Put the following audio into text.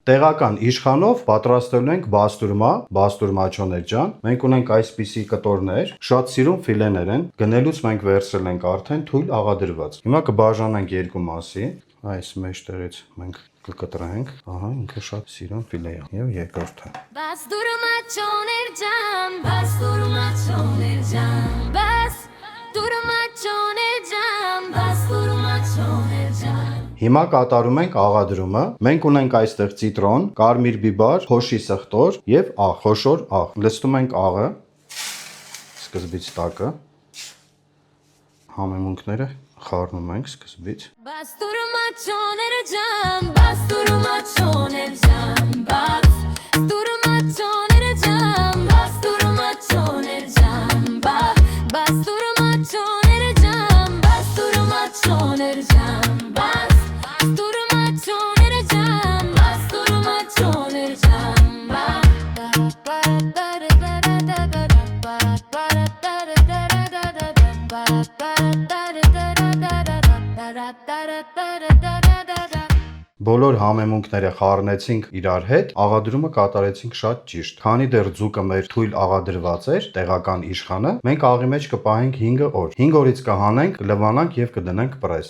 Տեղական իշխանով պատրաստելու ենք բաստուրմա, բաստուրմաչոներ ջան։ Մենք ունենք այսպիսի կտորներ, շատ սիրուն ֆիլեներ են։ Գնելուց մենք վերցրել ենք արդեն թույլ աղադրված։ Հիմա կբաժանենք երկու մասի։ Այս մեջտեղից մենք կկտրենք, ահա ինքը շատ սիրուն ֆիլե է։ Եվ երկրորդը։ Բաստուրմաչոներ ջան, բաստուրմաչոներ ջան, բաստուրմաչոներ ջան, բաստուրմաչոներ ջան։ Հիմա կատարում ենք աղադրումը։ Մենք ունենք այստեղ ցիտրոն, կարմիր բիբար, փոշի սխտոր եւ աղ, խոշոր աղ։ Լցնում ենք աղը սկզբից տակը։ Համեմունքները խառնում ենք սկզբից։ Բաստուրմաչոներ ջան, բաստուրմաչոներ ջան, բաստուրմաչոներ ջան, բաստուրմաչոներ ջան, բաստուրմաչոներ ջան, բաստուրմաչոներ ջան, բաստուրմաչոներ ջան, բաստուրմաչոներ ջան, Բոլոր համեմունքները խառնեցինք իրար հետ, աղադրումը կատարեցինք շատ ճիշտ։ Քանի դեռ ձուկը մեր թույլ աղադրված էր, տեղական իշխանը, մենք աղի մեջ կպահենք 5 օր։ 5 օրից կհանենք, կլվանանք եւ կդնենք պրես։